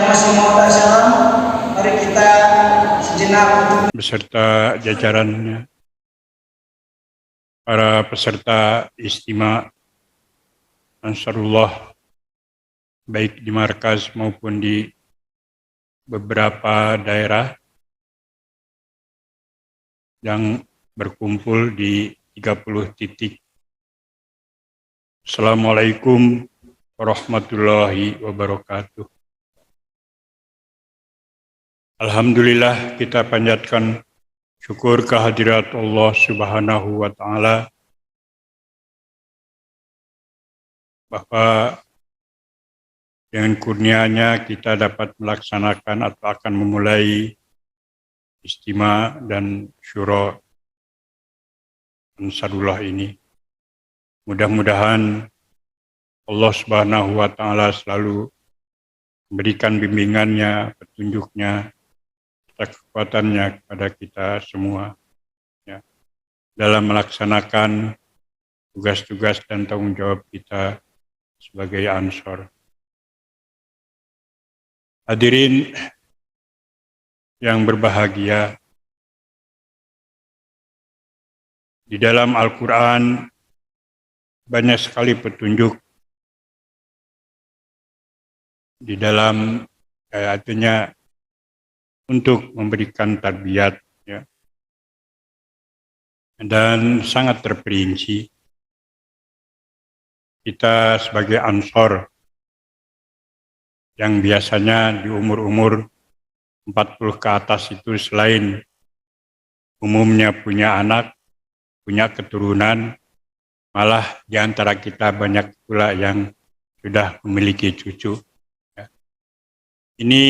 Mari kita sejenak beserta jajarannya, para peserta istimewa Ansarullah, baik di markas maupun di beberapa daerah yang berkumpul di 30 titik. Assalamualaikum warahmatullahi wabarakatuh. Alhamdulillah, kita panjatkan syukur kehadirat Allah Subhanahu wa Ta'ala bahwa dengan kurnianya kita dapat melaksanakan atau akan memulai istimewa dan syura Ansarullah ini. Mudah-mudahan Allah Subhanahu wa Ta'ala selalu memberikan bimbingannya, petunjuknya, kekuatannya kepada kita semua ya, dalam melaksanakan tugas-tugas dan tanggung jawab kita sebagai Ansor. Hadirin yang berbahagia, di dalam Al-Quran banyak sekali petunjuk di dalam artinya untuk memberikan tarbiyat ya, dan sangat terperinci. Kita sebagai Ansor yang biasanya di umur-umur 40 ke atas itu selain umumnya punya anak, punya keturunan, malah di antara kita banyak pula yang sudah memiliki cucu. Ini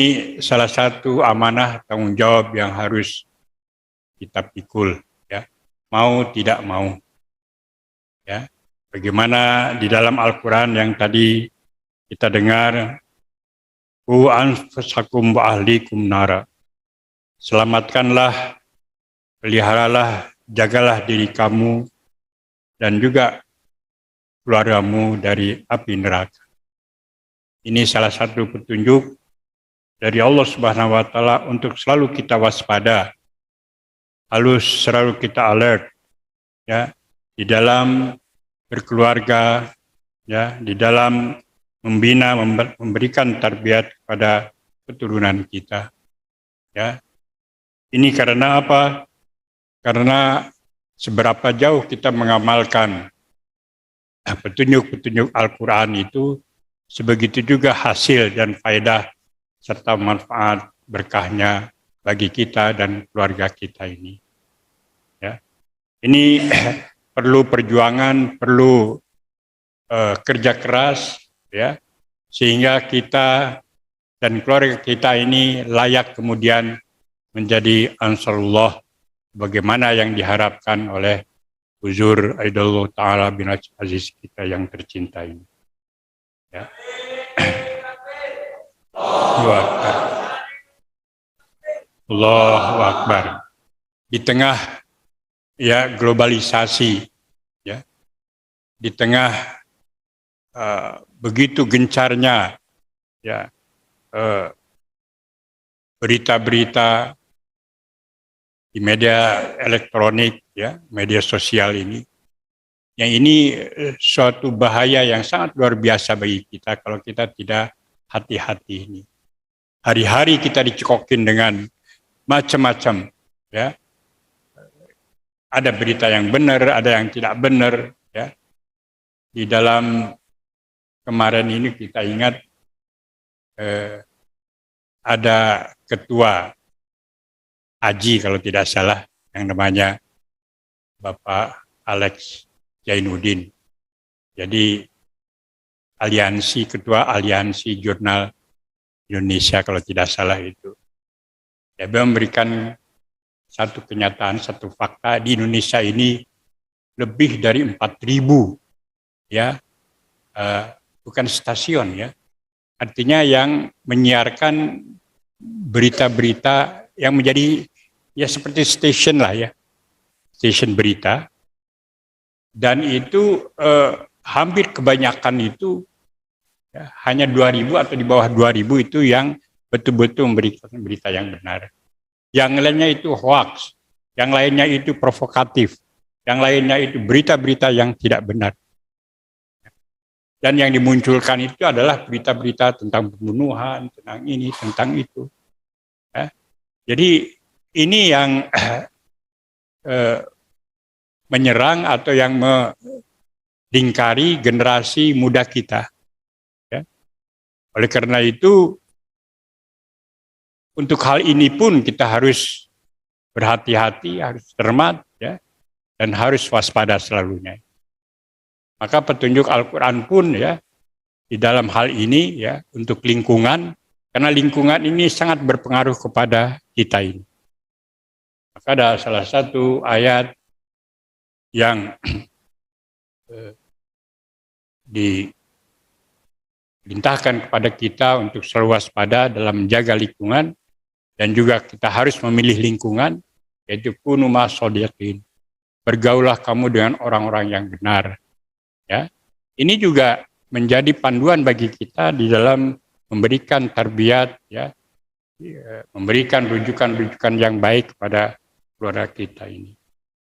salah satu amanah tanggung jawab yang harus kita pikul, ya, mau tidak mau. Ya, bagaimana di dalam Al-Quran yang tadi kita dengar, "Qu anfusakum wa ahlikum nara." Selamatkanlah, peliharalah, jagalah diri kamu dan juga keluargamu dari api neraka. Ini salah satu petunjuk dari Allah Subhanahu wa Ta'ala untuk selalu kita waspada, harus selalu kita alert ya, di dalam berkeluarga ya, di dalam membina, memberikan tarbiyat kepada keturunan kita ya. Ini karena apa? Karena seberapa jauh kita mengamalkan petunjuk-petunjuk Al-Quran itu, sebegitu juga hasil dan faedah serta manfaat berkahnya bagi kita dan keluarga kita ini. Ya. Ini perlu perjuangan, perlu kerja keras, ya, sehingga kita dan keluarga kita ini layak kemudian menjadi Ansarullah, bagaimana yang diharapkan oleh Huzur Aidallah Ta'ala bin Aziz kita yang tercinta ini. Ya. Allahu Akbar. Di tengah ya globalisasi, ya, di tengah begitu gencarnya ya berita-berita di media elektronik, ya, media sosial ini, yang ini suatu bahaya yang sangat luar biasa bagi kita kalau kita tidak hati-hati ini. Hari-hari kita dicekokin dengan macam-macam, ya. Ada berita yang benar, ada yang tidak benar, ya. Di dalam kemarin ini kita ingat ada ketua Haji kalau tidak salah yang namanya Bapak Alex Zainuddin. Jadi ketua aliansi jurnal Indonesia kalau tidak salah itu. Dia memberikan satu kenyataan, satu fakta, di Indonesia ini lebih dari 4.000 ya, bukan stasiun ya, artinya yang menyiarkan berita-berita yang menjadi ya seperti stasiun lah ya, stasiun berita, dan itu hampir kebanyakan itu ya, hanya 2.000 atau di bawah 2.000 itu yang betul-betul memberikan berita yang benar. Yang lainnya itu hoax, yang lainnya itu provokatif, yang lainnya itu berita-berita yang tidak benar. Dan yang dimunculkan itu adalah berita-berita tentang pembunuhan, tentang ini, tentang itu. Ya. Jadi ini yang menyerang atau yang melingkari generasi muda kita. Ya. Oleh karena itu, untuk hal ini pun kita harus berhati-hati, harus cermat, ya, dan harus waspada selalunya. Maka petunjuk Al-Quran pun ya di dalam hal ini ya untuk lingkungan, karena lingkungan ini sangat berpengaruh kepada kita ini. Maka ada salah satu ayat yang diperintahkan kepada kita untuk selalu waspada dalam menjaga lingkungan, dan juga kita harus memilih lingkungan, yaitu kunu ma'as-shodiqin. Bergaulah kamu dengan orang-orang yang benar. Ya, ini juga menjadi panduan bagi kita di dalam memberikan tarbiyat, ya, memberikan rujukan-rujukan yang baik kepada keluarga kita ini.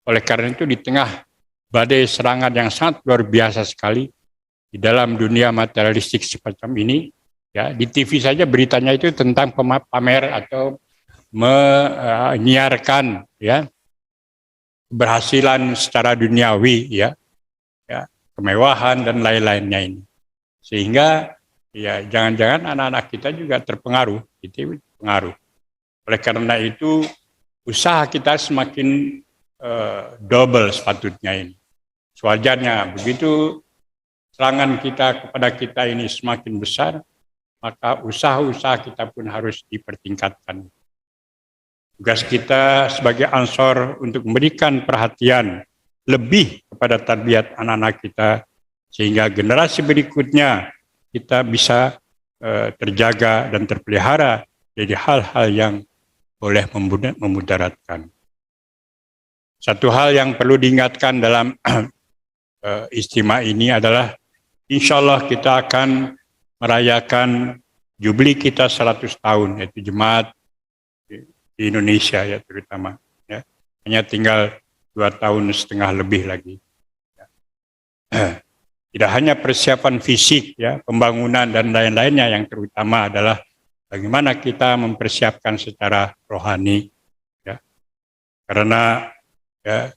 Oleh karena itu di tengah badai serangan yang sangat luar biasa sekali di dalam dunia materialistik semacam ini, ya di TV saja beritanya itu tentang pamer atau menyiarkan ya keberhasilan secara duniawi, ya kemewahan dan lain-lainnya ini. Sehingga ya jangan-jangan anak-anak kita juga terpengaruh, itu pengaruh. Oleh karena itu usaha kita semakin double sepatutnya ini. Sewajarnya begitu serangan kita kepada kita ini semakin besar, maka usaha-usaha kita pun harus dipertingkatkan. Tugas kita sebagai Ansor untuk memberikan perhatian lebih kepada tarbiyat anak-anak kita, sehingga generasi berikutnya kita bisa terjaga dan terpelihara dari hal-hal yang boleh memudaratkan. Satu hal yang perlu diingatkan dalam istimewa ini adalah insya Allah kita akan merayakan jubli kita 100 tahun, yaitu jemaat di Indonesia ya terutama. Ya. Hanya tinggal 2,5 tahun lebih lagi. Tidak hanya persiapan fisik, ya, pembangunan dan lain-lainnya, yang terutama adalah bagaimana kita mempersiapkan secara rohani. Ya. Karena ya,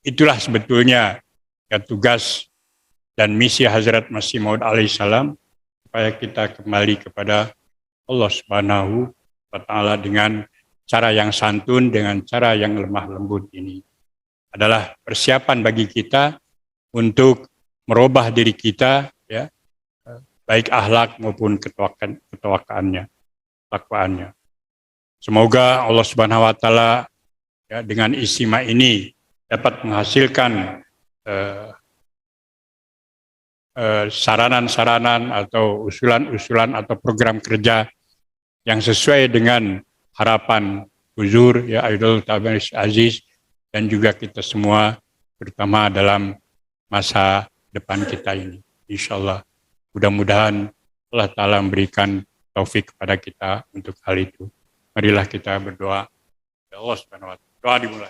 itulah sebetulnya ya, tugas dan misi Hazrat Masih Maud alaihissalam, supaya kita kembali kepada Allah Subhanahu wa Ta'ala dengan cara yang santun, dengan cara yang lemah lembut. Ini adalah persiapan bagi kita untuk merubah diri kita, ya, baik akhlak maupun ketawakaannya. Semoga Allah Subhanahu wa Ta'ala ya, dengan istimewa ini dapat menghasilkan saranan-saranan atau usulan-usulan atau program kerja yang sesuai dengan harapan Huzur ya Aidul Tabaris Aziz, dan juga kita semua, terutama dalam masa depan kita ini. Insyaallah, mudah-mudahan Allah Ta'ala memberikan taufik kepada kita untuk hal itu. Marilah kita berdoa. Ya Allah Subhanahu wa Ta'ala. Doa dimulai.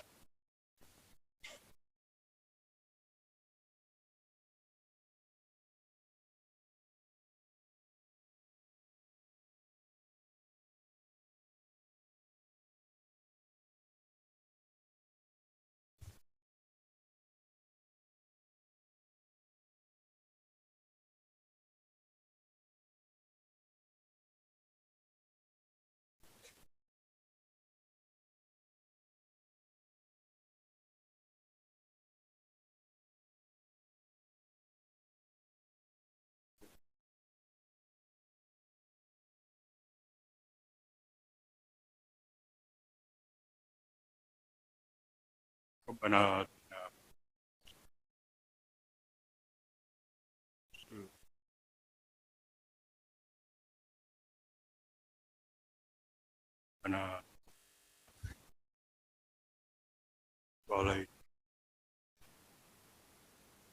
Rabbana atina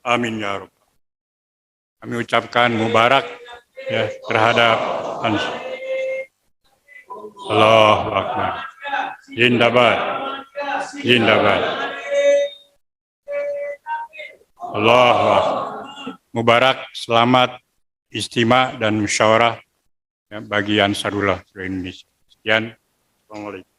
amin ya Rabb. Kami ucapkan mubarak ya terhadap Allahu Akbar. Zindabad. Zindabad. Allahu Akbar. Mubarak, selamat, istimewa dan musyawarah ya, bagi Ansarullah seluruh Indonesia. Sekian. Assalamualaikum.